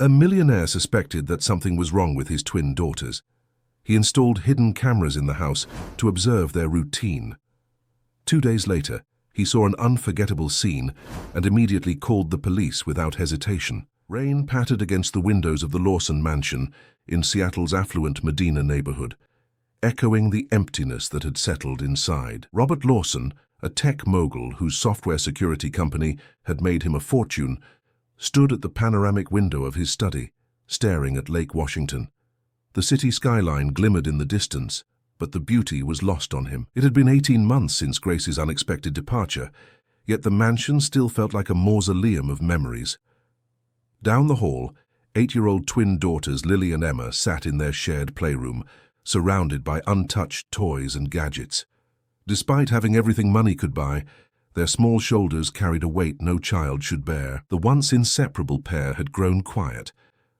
A millionaire suspected that something was wrong with his twin daughters. He installed hidden cameras in the house to observe their routine. 2 days later, he saw an unforgettable scene and immediately called the police without hesitation. Rain pattered against the windows of the Lawson mansion in Seattle's affluent Medina neighborhood, echoing the emptiness that had settled inside. Robert Lawson, a tech mogul whose software security company had made him a fortune, stood at the panoramic window of his study, staring at Lake Washington. The city skyline glimmered in the distance, but the beauty was lost on him. It had been 18 months since Grace's unexpected departure, yet the mansion still felt like a mausoleum of memories. Down the hall, 8-year-old twin daughters Lily and Emma sat in their shared playroom, surrounded by untouched toys and gadgets. Despite having everything money could buy, their small shoulders carried a weight no child should bear. The once inseparable pair had grown quiet,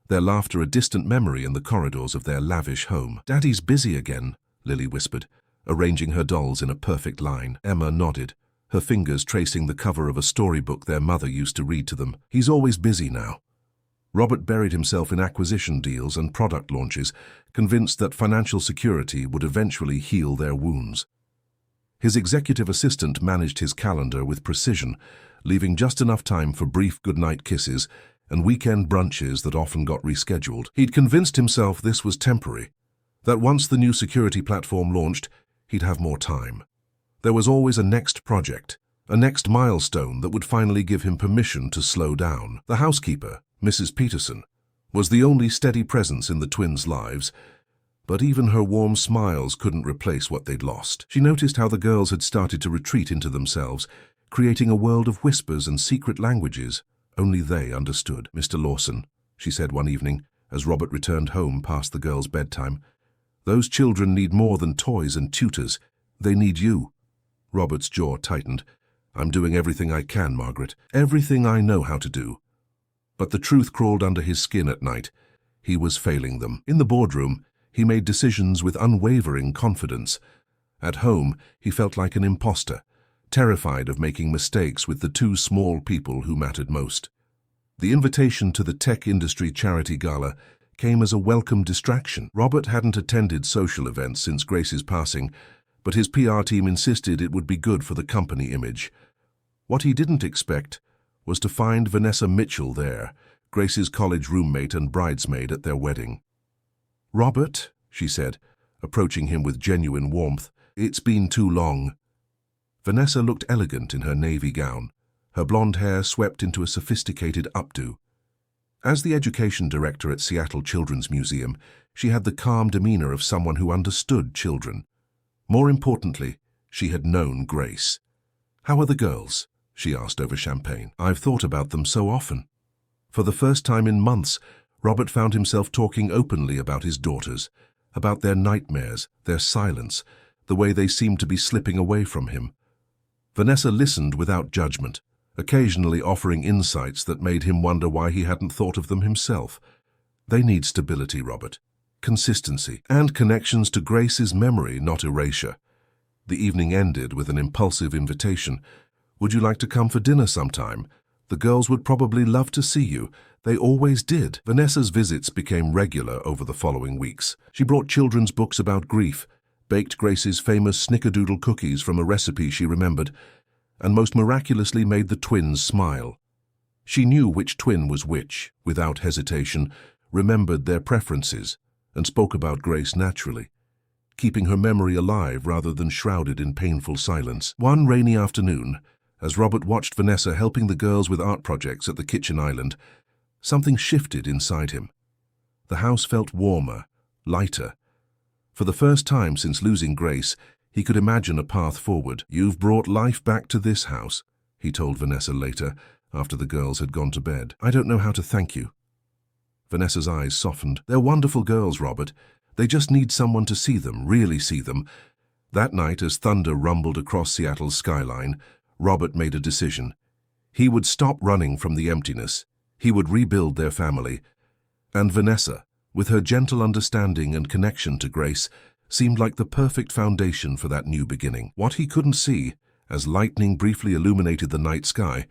their laughter a distant memory in the corridors of their lavish home. "Daddy's busy again," Lily whispered, arranging her dolls in a perfect line. Emma nodded, her fingers tracing the cover of a storybook their mother used to read to them. "He's always busy now." Robert buried himself in acquisition deals and product launches, convinced that financial security would eventually heal their wounds. His executive assistant managed his calendar with precision, leaving just enough time for brief goodnight kisses and weekend brunches that often got rescheduled. He'd convinced himself this was temporary, that once the new security platform launched, he'd have more time. There was always a next project, a next milestone that would finally give him permission to slow down. The housekeeper, Mrs. Peterson, was the only steady presence in the twins' lives, but even her warm smiles couldn't replace what they'd lost. She noticed how the girls had started to retreat into themselves, creating a world of whispers and secret languages only they understood. "Mr. Lawson," she said one evening, as Robert returned home past the girls' bedtime, "those children need more than toys and tutors. They need you." Robert's jaw tightened. "I'm doing everything I can, Margaret. Everything I know how to do." But the truth crawled under his skin at night. He was failing them. In the boardroom, he made decisions with unwavering confidence. At home, he felt like an imposter, terrified of making mistakes with the two small people who mattered most. The invitation to the tech industry charity gala came as a welcome distraction. Robert hadn't attended social events since Grace's passing, but his PR team insisted it would be good for the company image. What he didn't expect was to find Vanessa Mitchell there, Grace's college roommate and bridesmaid at their wedding. "Robert," she said, approaching him with genuine warmth, "it's been too long." Vanessa looked elegant in her navy gown, her blonde hair swept into a sophisticated updo. As the education director at Seattle Children's Museum, she had the calm demeanor of someone who understood children. More importantly, she had known Grace. "How are the girls?" she asked over champagne. "I've thought about them so often." For the first time in months, Robert found himself talking openly about his daughters, about their nightmares, their silence, the way they seemed to be slipping away from him. Vanessa listened without judgment, occasionally offering insights that made him wonder why he hadn't thought of them himself. "They need stability, Robert. Consistency, and connections to Grace's memory, not erasure." The evening ended with an impulsive invitation. "Would you like to come for dinner sometime? The girls would probably love to see you. They always did." Vanessa's visits became regular over the following weeks. She brought children's books about grief, baked Grace's famous snickerdoodle cookies from a recipe she remembered, and most miraculously made the twins smile. She knew which twin was which, without hesitation, remembered their preferences, and spoke about Grace naturally, keeping her memory alive rather than shrouded in painful silence. One rainy afternoon, as Robert watched Vanessa helping the girls with art projects at the kitchen island, something shifted inside him. The house felt warmer, lighter. For the first time since losing Grace, he could imagine a path forward. "You've brought life back to this house," he told Vanessa later, after the girls had gone to bed. "I don't know how to thank you." Vanessa's eyes softened. "They're wonderful girls, Robert. They just need someone to see them, really see them." That night, as thunder rumbled across Seattle's skyline, Robert made a decision. He would stop running from the emptiness. He would rebuild their family. And Vanessa, with her gentle understanding and connection to Grace, seemed like the perfect foundation for that new beginning. What he couldn't see, as lightning briefly illuminated the night sky,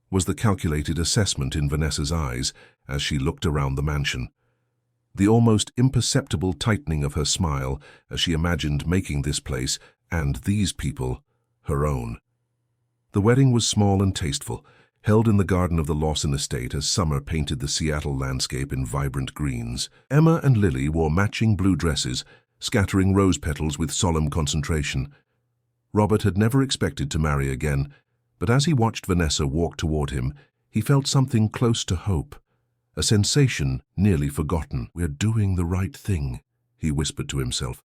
was the calculated assessment in Vanessa's eyes as she looked around the mansion. The almost imperceptible tightening of her smile as she imagined making this place, and these people, her own. The wedding was small and tasteful, held in the garden of the Lawson estate as summer painted the Seattle landscape in vibrant greens. Emma and Lily wore matching blue dresses, scattering rose petals with solemn concentration. Robert had never expected to marry again, but as he watched Vanessa walk toward him, he felt something close to hope, a sensation nearly forgotten. "We're doing the right thing," he whispered to himself.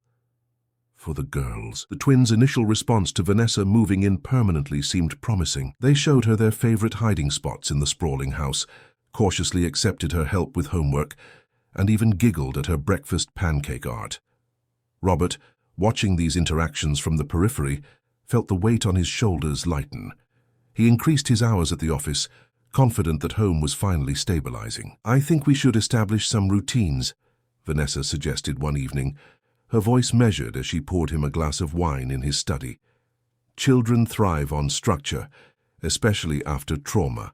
For the girls. The twins' initial response to Vanessa moving in permanently seemed promising. They showed her their favorite hiding spots in the sprawling house, cautiously accepted her help with homework, and even giggled at her breakfast pancake art. Robert, watching these interactions from the periphery, felt the weight on his shoulders lighten. He increased his hours at the office, confident that home was finally stabilizing. "I think we should establish some routines," Vanessa suggested one evening, her voice measured as she poured him a glass of wine in his study. "Children thrive on structure, especially after trauma."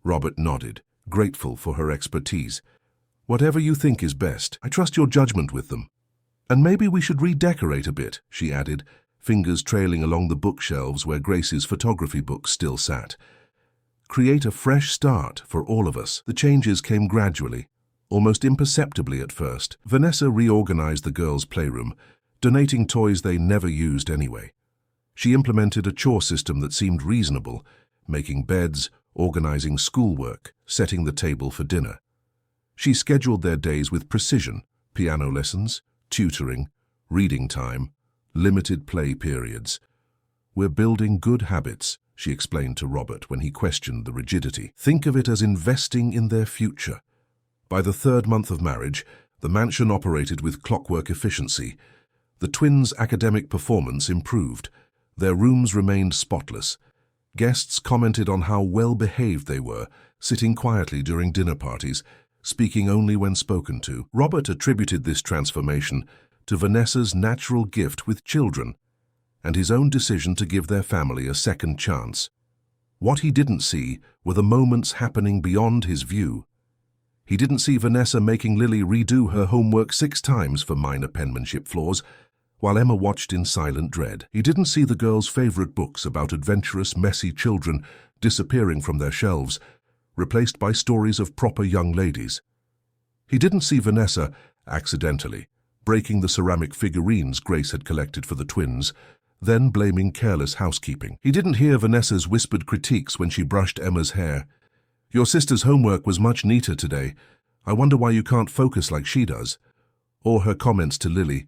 Robert nodded, grateful for her expertise. "Whatever you think is best. I trust your judgment with them. And maybe we should redecorate a bit," she added, fingers trailing along the bookshelves where Grace's photography books still sat. "Create a fresh start for all of us." The changes came gradually, almost imperceptibly at first. Vanessa reorganized the girls' playroom, donating toys they never used anyway. She implemented a chore system that seemed reasonable, making beds, organizing schoolwork, setting the table for dinner. She scheduled their days with precision: piano lessons, tutoring, reading time, limited play periods. "We're building good habits," she explained to Robert when he questioned the rigidity. "Think of it as investing in their future." By the third month of marriage, the mansion operated with clockwork efficiency. The twins' academic performance improved. Their rooms remained spotless. Guests commented on how well-behaved they were, sitting quietly during dinner parties, speaking only when spoken to. Robert attributed this transformation to Vanessa's natural gift with children and his own decision to give their family a second chance. What he didn't see were the moments happening beyond his view. He didn't see Vanessa making Lily redo her homework 6 times for minor penmanship flaws, while Emma watched in silent dread. He didn't see the girls' favorite books about adventurous, messy children disappearing from their shelves, replaced by stories of proper young ladies. He didn't see Vanessa, accidentally, breaking the ceramic figurines Grace had collected for the twins, then blaming careless housekeeping. He didn't hear Vanessa's whispered critiques when she brushed Emma's hair. "Your sister's homework was much neater today. I wonder why you can't focus like she does." Or her comments to Lily.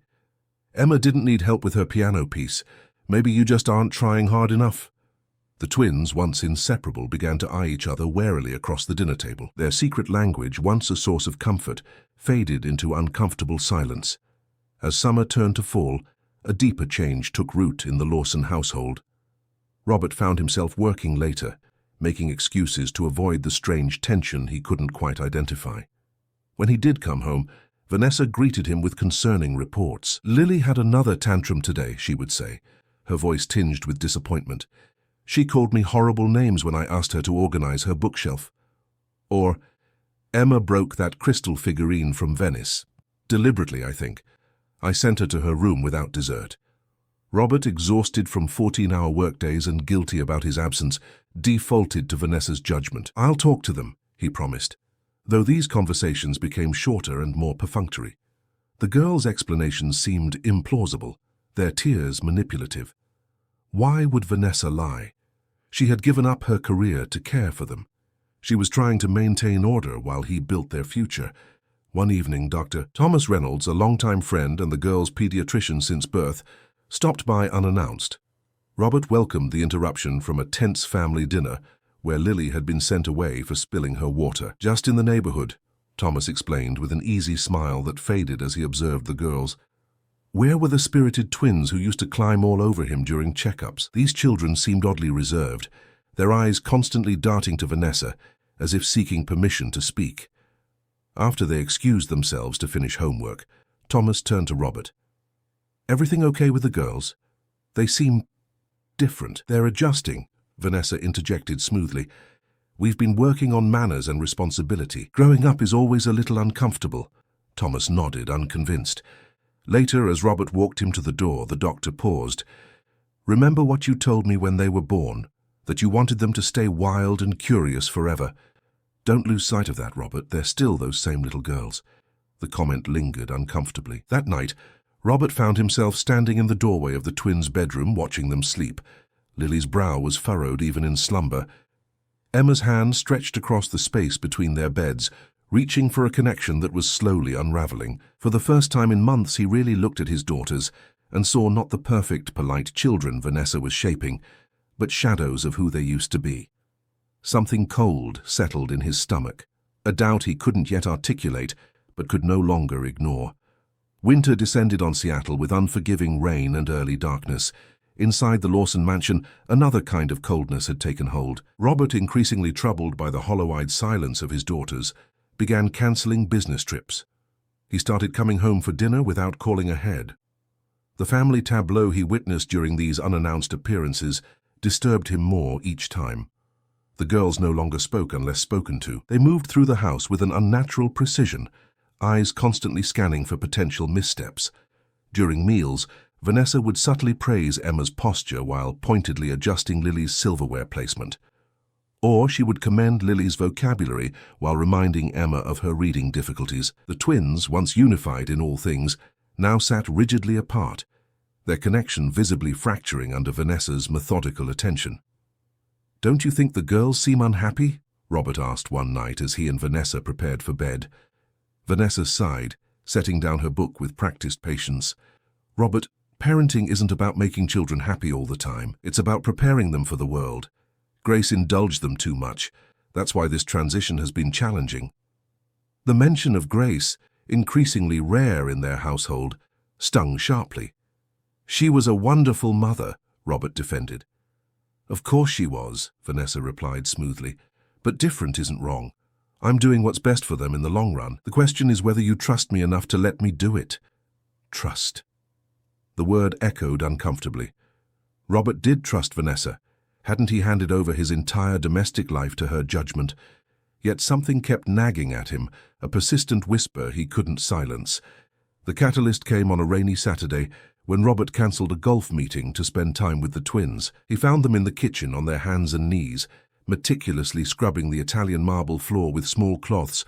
"Emma didn't need help with her piano piece. Maybe you just aren't trying hard enough." The twins, once inseparable, began to eye each other warily across the dinner table. Their secret language, once a source of comfort, faded into uncomfortable silence. As summer turned to fall, a deeper change took root in the Lawson household. Robert found himself working later, making excuses to avoid the strange tension he couldn't quite identify. When he did come home, Vanessa greeted him with concerning reports. "Lily had another tantrum today," she would say, her voice tinged with disappointment. "She called me horrible names when I asked her to organize her bookshelf." Or, "Emma broke that crystal figurine from Venice. Deliberately, I think. I sent her to her room without dessert." Robert, exhausted from 14-hour workdays and guilty about his absence, defaulted to Vanessa's judgment. "I'll talk to them," he promised, though these conversations became shorter and more perfunctory. The girls' explanations seemed implausible, their tears manipulative. Why would Vanessa lie? She had given up her career to care for them. She was trying to maintain order while he built their future. One evening, Dr. Thomas Reynolds, a longtime friend and the girls' pediatrician since birth, stopped by unannounced. Robert welcomed the interruption from a tense family dinner where Lily had been sent away for spilling her water. "Just in the neighborhood," Thomas explained with an easy smile that faded as he observed the girls. Where were the spirited twins who used to climb all over him during checkups? These children seemed oddly reserved, their eyes constantly darting to Vanessa, as if seeking permission to speak. After they excused themselves to finish homework, Thomas turned to Robert. "Everything okay with the girls? They seem different." "They're adjusting," Vanessa interjected smoothly. We've been working on manners and responsibility. Growing up is always a little uncomfortable. Thomas nodded, unconvinced. Later, as Robert walked him to the door, the doctor paused. Remember what you told me when they were born, that you wanted them to stay wild and curious forever. Don't lose sight of that, Robert. They're still those same little girls. The comment lingered uncomfortably. That night, Robert found himself standing in the doorway of the twins' bedroom, watching them sleep. Lily's brow was furrowed even in slumber. Emma's hand stretched across the space between their beds, reaching for a connection that was slowly unraveling. For the first time in months, he really looked at his daughters and saw not the perfect, polite children Vanessa was shaping, but shadows of who they used to be. Something cold settled in his stomach, a doubt he couldn't yet articulate, but could no longer ignore. Winter descended on Seattle with unforgiving rain and early darkness. Inside the Lawson mansion, another kind of coldness had taken hold. Robert, increasingly troubled by the hollow-eyed silence of his daughters, began cancelling business trips. He started coming home for dinner without calling ahead. The family tableau he witnessed during these unannounced appearances disturbed him more each time. The girls no longer spoke unless spoken to. They moved through the house with an unnatural precision, eyes constantly scanning for potential missteps. During meals, Vanessa would subtly praise Emma's posture while pointedly adjusting Lily's silverware placement. Or she would commend Lily's vocabulary while reminding Emma of her reading difficulties. The twins, once unified in all things, now sat rigidly apart, their connection visibly fracturing under Vanessa's methodical attention. "Don't you think the girls seem unhappy?" Robert asked one night as he and Vanessa prepared for bed. Vanessa sighed, setting down her book with practiced patience. "Robert, parenting isn't about making children happy all the time. It's about preparing them for the world. Grace indulged them too much. That's why this transition has been challenging." The mention of Grace, increasingly rare in their household, stung sharply. "She was a wonderful mother," Robert defended. "Of course she was," Vanessa replied smoothly. "But different isn't wrong. I'm doing what's best for them in the long run. The question is whether you trust me enough to let me do it." Trust. The word echoed uncomfortably. Robert did trust Vanessa. Hadn't he handed over his entire domestic life to her judgment? Yet something kept nagging at him, a persistent whisper he couldn't silence. The catalyst came on a rainy Saturday when Robert cancelled a golf meeting to spend time with the twins. He found them in the kitchen on their hands and knees, meticulously scrubbing the Italian marble floor with small cloths,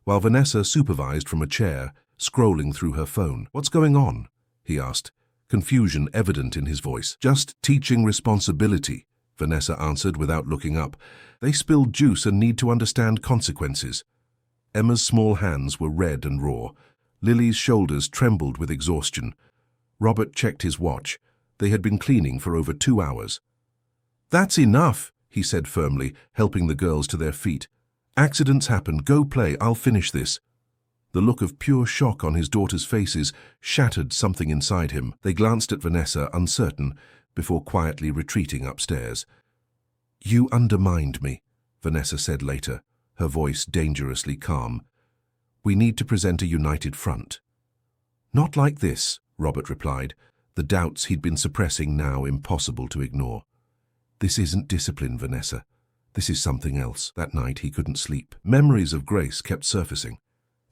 while Vanessa supervised from a chair, scrolling through her phone. "What's going on?" he asked, confusion evident in his voice. "Just teaching responsibility," Vanessa answered without looking up. "They spilled juice and need to understand consequences." Emma's small hands were red and raw. Lily's shoulders trembled with exhaustion. Robert checked his watch. They had been cleaning for over 2 hours. "That's enough," he said firmly, helping the girls to their feet. "Accidents happen. Go play. I'll finish this." The look of pure shock on his daughters' faces shattered something inside him. They glanced at Vanessa, uncertain, before quietly retreating upstairs. "You undermined me," Vanessa said later, her voice dangerously calm. "We need to present a united front." "Not like this," Robert replied, the doubts he'd been suppressing now impossible to ignore. "This isn't discipline, Vanessa. This is something else." That night he couldn't sleep. Memories of Grace kept surfacing.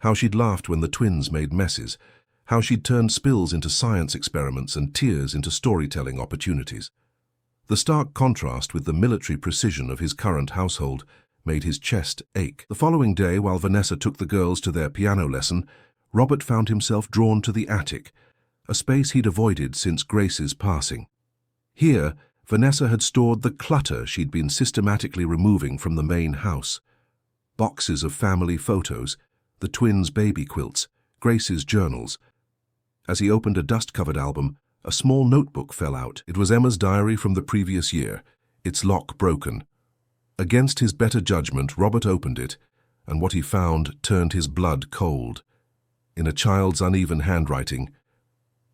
How she'd laughed when the twins made messes. How she'd turned spills into science experiments and tears into storytelling opportunities. The stark contrast with the military precision of his current household made his chest ache. The following day, while Vanessa took the girls to their piano lesson, Robert found himself drawn to the attic, a space he'd avoided since Grace's passing. Here, Vanessa had stored the clutter she'd been systematically removing from the main house. Boxes of family photos, the twins' baby quilts, Grace's journals. As he opened a dust-covered album, a small notebook fell out. It was Emma's diary from the previous year, its lock broken. Against his better judgment, Robert opened it, and what he found turned his blood cold. In a child's uneven handwriting,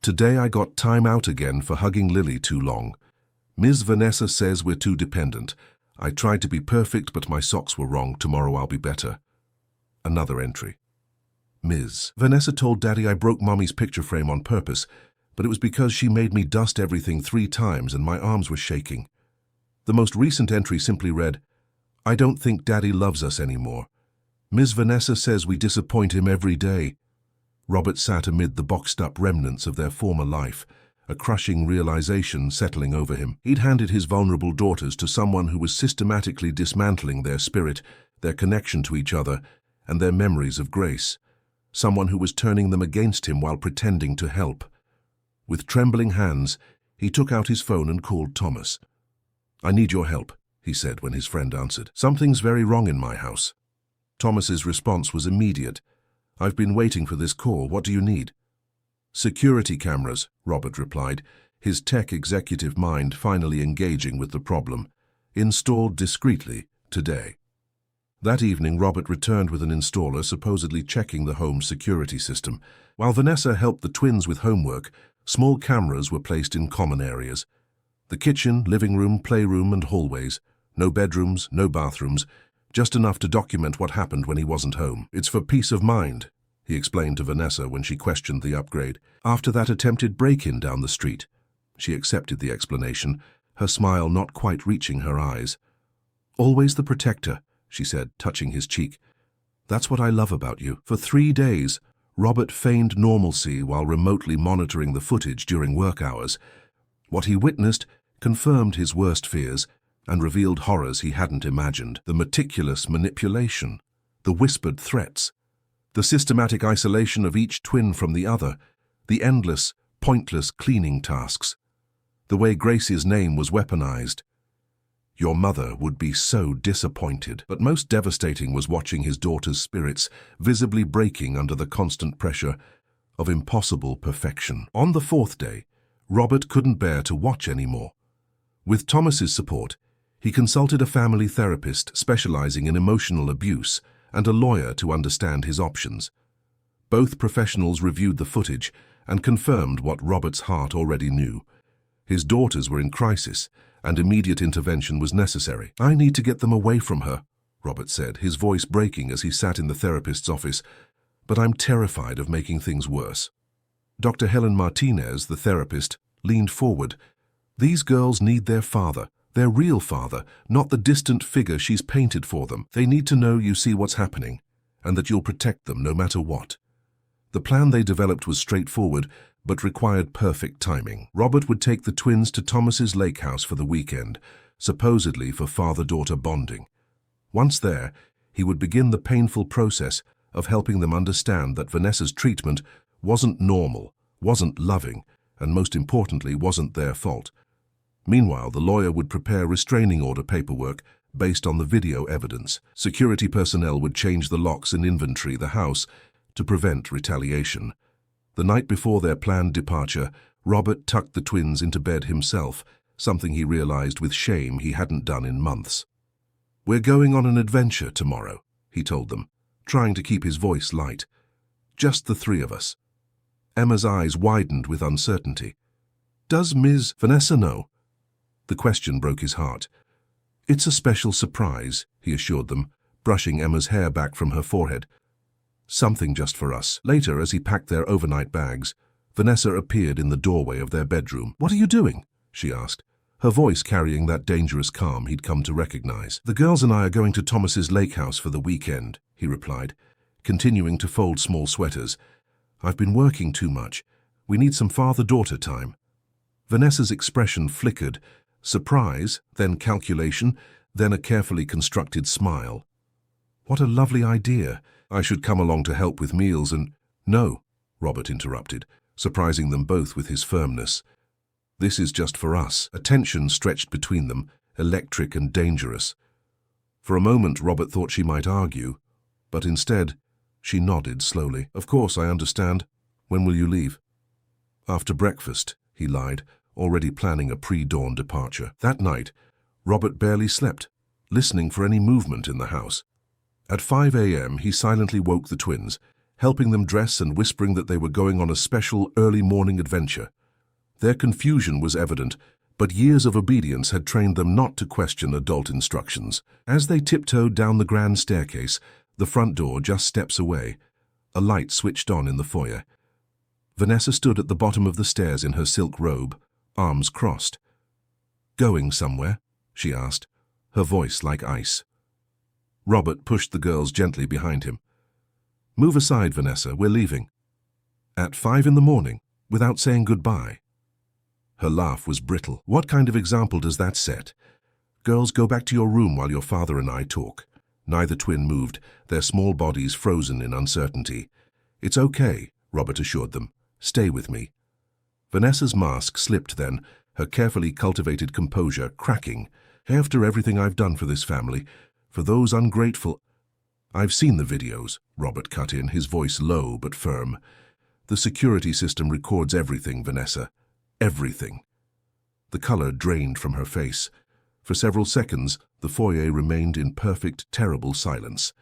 "Today I got time out again for hugging Lily too long. Ms. Vanessa says we're too dependent. I tried to be perfect, but my socks were wrong. Tomorrow I'll be better." Another entry. "Ms. Vanessa told Daddy I broke Mommy's picture frame on purpose, but it was because she made me dust everything 3 times and my arms were shaking." The most recent entry simply read, I don't think Daddy loves us anymore. Ms. Vanessa says we disappoint him every day. Robert sat amid the boxed-up remnants of their former life, a crushing realization settling over him. He'd handed his vulnerable daughters to someone who was systematically dismantling their spirit, their connection to each other, and their memories of grace. Someone who was turning them against him while pretending to help. With trembling hands, he took out his phone and called Thomas. "I need your help," he said when his friend answered. "Something's very wrong in my house." Thomas's response was immediate. "I've been waiting for this call. What do you need?" "Security cameras," Robert replied, his tech executive mind finally engaging with the problem. "Installed discreetly, today." That evening, Robert returned with an installer supposedly checking the home's security system. While Vanessa helped the twins with homework, small cameras were placed in common areas. The kitchen, living room, playroom, and hallways. No bedrooms, no bathrooms, just enough to document what happened when he wasn't home. "It's for peace of mind," he explained to Vanessa when she questioned the upgrade. "After that attempted break-in down the street." She accepted the explanation, her smile not quite reaching her eyes. "Always the protector," she said, touching his cheek. "That's what I love about you." For 3 days, Robert feigned normalcy while remotely monitoring the footage during work hours. What he witnessed confirmed his worst fears and revealed horrors he hadn't imagined. The meticulous manipulation, the whispered threats, the systematic isolation of each twin from the other, the endless, pointless cleaning tasks, the way Grace's name was weaponized. Your mother would be so disappointed. But most devastating was watching his daughter's spirits visibly breaking under the constant pressure of impossible perfection. On the 4th day, Robert couldn't bear to watch anymore. With Thomas's support, he consulted a family therapist specializing in emotional abuse and a lawyer to understand his options. Both professionals reviewed the footage and confirmed what Robert's heart already knew. His daughters were in crisis, and immediate intervention was necessary. "I need to get them away from her," Robert said, his voice breaking as he sat in the therapist's office. "But I'm terrified of making things worse." Dr. Helen Martinez, the therapist, leaned forward. "These girls need their father, their real father, not the distant figure she's painted for them. They need to know you see what's happening, and that you'll protect them no matter what." The plan they developed was straightforward, but required perfect timing. Robert would take the twins to Thomas's lake house for the weekend, supposedly for father-daughter bonding. Once there, he would begin the painful process of helping them understand that Vanessa's treatment wasn't normal, wasn't loving, and most importantly, wasn't their fault. Meanwhile, the lawyer would prepare restraining order paperwork based on the video evidence. Security personnel would change the locks and inventory the house to prevent retaliation. The night before their planned departure, Robert tucked the twins into bed himself, something he realized with shame he hadn't done in months. "We're going on an adventure tomorrow," he told them, trying to keep his voice light. "Just the 3 of us." Emma's eyes widened with uncertainty. "Does Ms. Vanessa know?" The question broke his heart. "It's a special surprise," he assured them, brushing Emma's hair back from her forehead. "Something just for us." Later, as he packed their overnight bags, Vanessa appeared in the doorway of their bedroom. "What are you doing?" she asked, her voice carrying that dangerous calm he'd come to recognize. "The girls and I are going to Thomas's lake house for the weekend," he replied, continuing to fold small sweaters. "I've been working too much. We need some father-daughter time." Vanessa's expression flickered, surprise, then calculation, then a carefully constructed smile. "What a lovely idea. I should come along to help with meals and—" "No," Robert interrupted, surprising them both with his firmness. "This is just for us." A tension stretched between them, electric and dangerous. For a moment, Robert thought she might argue, but instead, she nodded slowly. "Of course, I understand. When will you leave?" "After breakfast," he lied, already planning a pre-dawn departure. That night, Robert barely slept, listening for any movement in the house. At 5 a.m., he silently woke the twins, helping them dress and whispering that they were going on a special early morning adventure. Their confusion was evident, but years of obedience had trained them not to question adult instructions. As they tiptoed down the grand staircase, the front door just steps away, a light switched on in the foyer. Vanessa stood at the bottom of the stairs in her silk robe, arms crossed. "Going somewhere?" she asked, her voice like ice. Robert pushed the girls gently behind him. "Move aside, Vanessa, we're leaving." "At 5 in the morning, without saying goodbye?" Her laugh was brittle. "What kind of example does that set? Girls, go back to your room while your father and I talk." Neither twin moved, their small bodies frozen in uncertainty. "It's okay," Robert assured them. "Stay with me." Vanessa's mask slipped then, her carefully cultivated composure cracking. "After everything I've done for this family, for those ungrateful—" "I've seen the videos," Robert cut in, his voice low but firm. "The security system records everything, Vanessa. Everything." The color drained from her face. For several seconds, the foyer remained in perfect, terrible silence.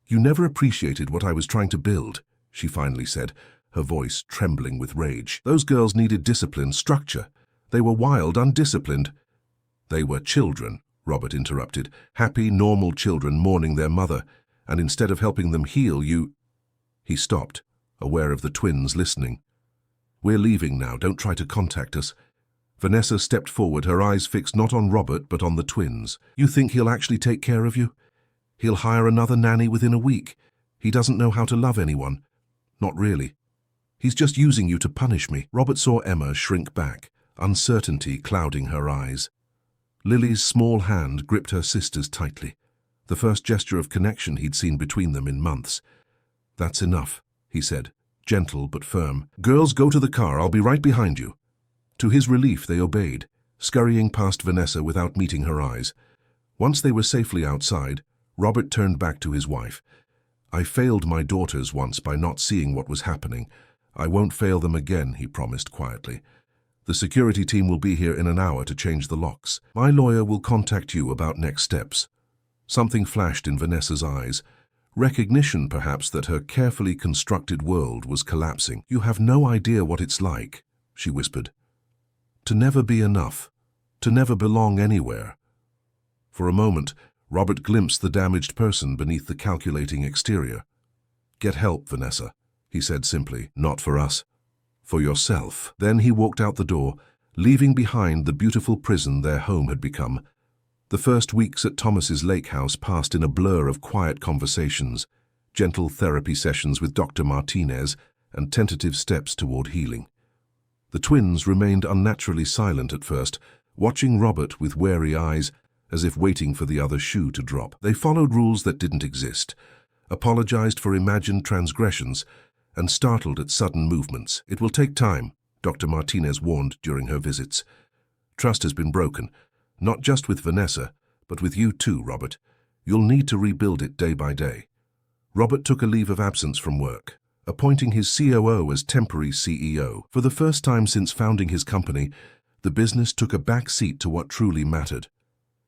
"You never appreciated what I was trying to build," she finally said, her voice trembling with rage. "Those girls needed discipline, structure. They were wild, undisciplined." "They were children," Robert interrupted, "happy, normal children mourning their mother, and instead of helping them heal, you—" He stopped, aware of the twins listening. "We're leaving now, don't try to contact us." Vanessa stepped forward, her eyes fixed not on Robert but on the twins. "You think he'll actually take care of you? He'll hire another nanny within a week. He doesn't know how to love anyone. Not really. He's just using you to punish me." Robert saw Emma shrink back, uncertainty clouding her eyes. Lily's small hand gripped her sister's tightly, the first gesture of connection he'd seen between them in months. "That's enough," he said, gentle but firm. "Girls, go to the car. I'll be right behind you." To his relief, they obeyed, scurrying past Vanessa without meeting her eyes. Once they were safely outside, Robert turned back to his wife. "I failed my daughters once by not seeing what was happening. I won't fail them again," he promised quietly. "The security team will be here in an hour to change the locks. My lawyer will contact you about next steps." Something flashed in Vanessa's eyes. Recognition, perhaps, that her carefully constructed world was collapsing. "You have no idea what it's like," she whispered. "To never be enough, to never belong anywhere." For a moment, Robert glimpsed the damaged person beneath the calculating exterior. "Get help, Vanessa," he said simply. "Not for us. For yourself." Then he walked out the door, leaving behind the beautiful prison their home had become. The first weeks at Thomas's lake house passed in a blur of quiet conversations, gentle therapy sessions with Dr. Martinez, and tentative steps toward healing. The twins remained unnaturally silent at first, watching Robert with wary eyes, as if waiting for the other shoe to drop. They followed rules that didn't exist, apologized for imagined transgressions, and startled at sudden movements. "It will take time," Dr. Martinez warned during her visits. "Trust has been broken, not just with Vanessa, but with you too, Robert. You'll need to rebuild it day by day." Robert took a leave of absence from work, appointing his COO as temporary CEO. For the first time since founding his company, the business took a back seat to what truly mattered.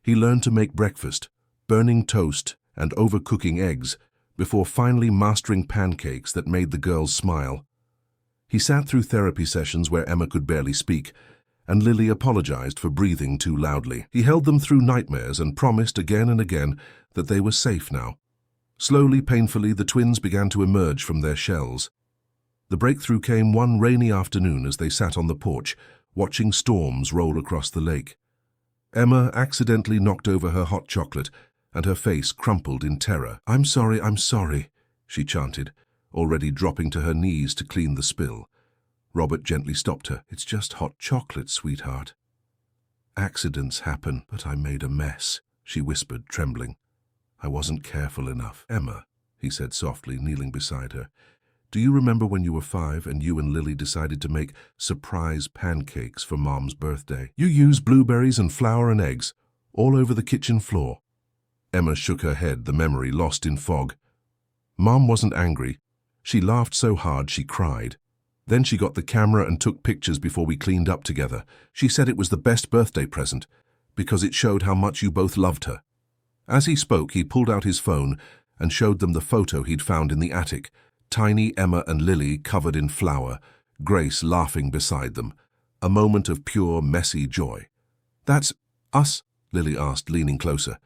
He learned to make breakfast, burning toast and overcooking eggs, before finally mastering pancakes that made the girls smile. He sat through therapy sessions where Emma could barely speak, and Lily apologized for breathing too loudly. He held them through nightmares and promised again and again that they were safe now. Slowly, painfully, the twins began to emerge from their shells. The breakthrough came one rainy afternoon as they sat on the porch, watching storms roll across the lake. Emma accidentally knocked over her hot chocolate, and her face crumpled in terror. I'm sorry," she chanted, already dropping to her knees to clean the spill. Robert gently stopped her. "It's just hot chocolate, sweetheart." "Accidents happen, but I made a mess," she whispered, trembling. "I wasn't careful enough." "Emma," he said softly, kneeling beside her, "do you remember when you were 5 and you and Lily decided to make surprise pancakes for Mom's birthday? You used blueberries and flour and eggs all over the kitchen floor." Emma shook her head, the memory lost in fog. "Mom wasn't angry. She laughed so hard she cried. Then she got the camera and took pictures before we cleaned up together. She said it was the best birthday present because it showed how much you both loved her." As he spoke, he pulled out his phone and showed them the photo he'd found in the attic, tiny Emma and Lily covered in flour, Grace laughing beside them, a moment of pure, messy joy. "That's us?" Lily asked, leaning closer.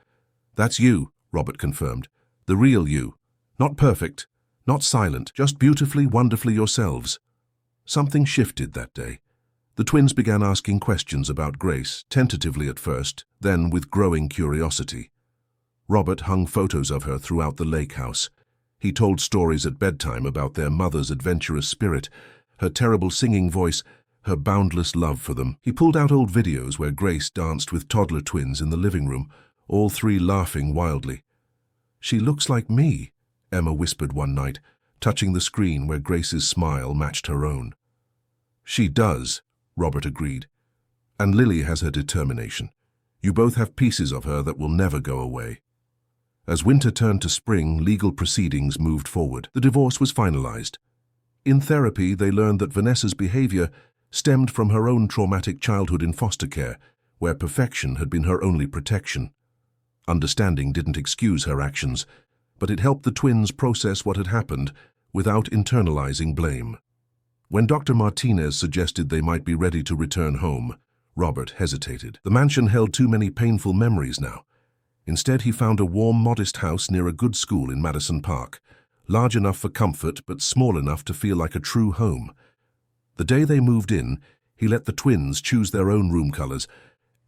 "That's you," Robert confirmed. "The real you. Not perfect, not silent, just beautifully, wonderfully yourselves." Something shifted that day. The twins began asking questions about Grace, tentatively at first, then with growing curiosity. Robert hung photos of her throughout the lake house. He told stories at bedtime about their mother's adventurous spirit, her terrible singing voice, her boundless love for them. He pulled out old videos where Grace danced with toddler twins in the living room, all three laughing wildly. "She looks like me," Emma whispered one night, touching the screen where Grace's smile matched her own. "She does," Robert agreed. "And Lily has her determination. You both have pieces of her that will never go away." As winter turned to spring, legal proceedings moved forward. The divorce was finalized. In therapy, they learned that Vanessa's behavior stemmed from her own traumatic childhood in foster care, where perfection had been her only protection. Understanding didn't excuse her actions, but it helped the twins process what had happened without internalizing blame. When Dr. Martinez suggested they might be ready to return home, Robert hesitated. The mansion held too many painful memories now. Instead, he found a warm, modest house near a good school in Madison Park, large enough for comfort but small enough to feel like a true home. The day they moved in, he let the twins choose their own room colors.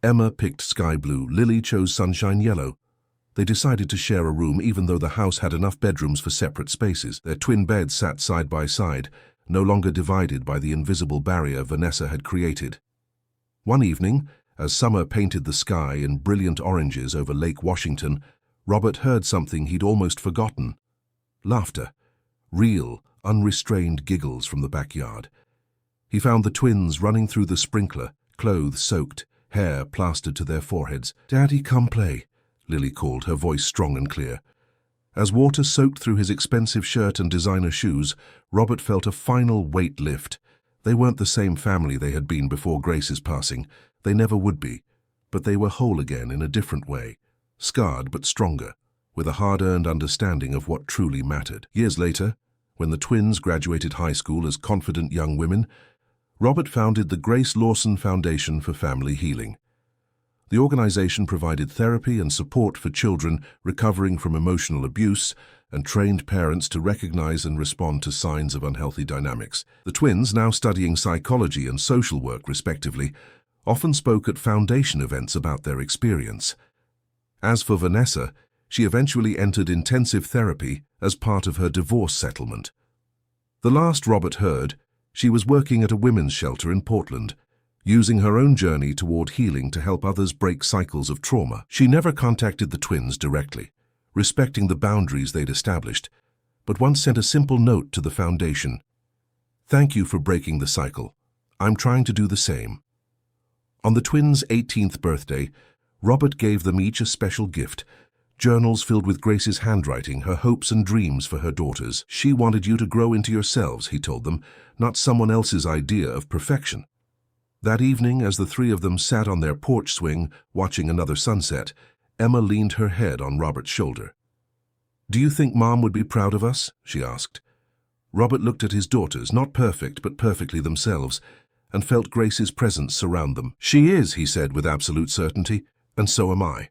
Emma picked sky blue, Lily chose sunshine yellow. They decided to share a room even though the house had enough bedrooms for separate spaces. Their twin beds sat side by side, no longer divided by the invisible barrier Vanessa had created. One evening, as summer painted the sky in brilliant oranges over Lake Washington, Robert heard something he'd almost forgotten. Laughter. Real, unrestrained giggles from the backyard. He found the twins running through the sprinkler, clothes soaked, hair plastered to their foreheads. "Daddy, come play," Lily called, her voice strong and clear. As water soaked through his expensive shirt and designer shoes, Robert felt a final weight lift. They weren't the same family they had been before Grace's passing. They never would be. But they were whole again in a different way, scarred but stronger, with a hard-earned understanding of what truly mattered. Years later, when the twins graduated high school as confident young women, Robert founded the Grace Lawson Foundation for Family Healing. The organization provided therapy and support for children recovering from emotional abuse and trained parents to recognize and respond to signs of unhealthy dynamics. The twins, now studying psychology and social work respectively, often spoke at foundation events about their experience. As for Vanessa, she eventually entered intensive therapy as part of her divorce settlement. The last Robert heard, she was working at a women's shelter in Portland, using her own journey toward healing to help others break cycles of trauma. She never contacted the twins directly, respecting the boundaries they'd established, but once sent a simple note to the foundation. "Thank you for breaking the cycle. I'm trying to do the same." On the twins' 18th birthday, Robert gave them each a special gift, journals filled with Grace's handwriting, her hopes and dreams for her daughters. "She wanted you to grow into yourselves," he told them, "not someone else's idea of perfection." That evening, as the three of them sat on their porch swing, watching another sunset, Emma leaned her head on Robert's shoulder. "Do you think Mom would be proud of us?" she asked. Robert looked at his daughters, not perfect, but perfectly themselves, and felt Grace's presence surround them. "She is," he said with absolute certainty, "and so am I."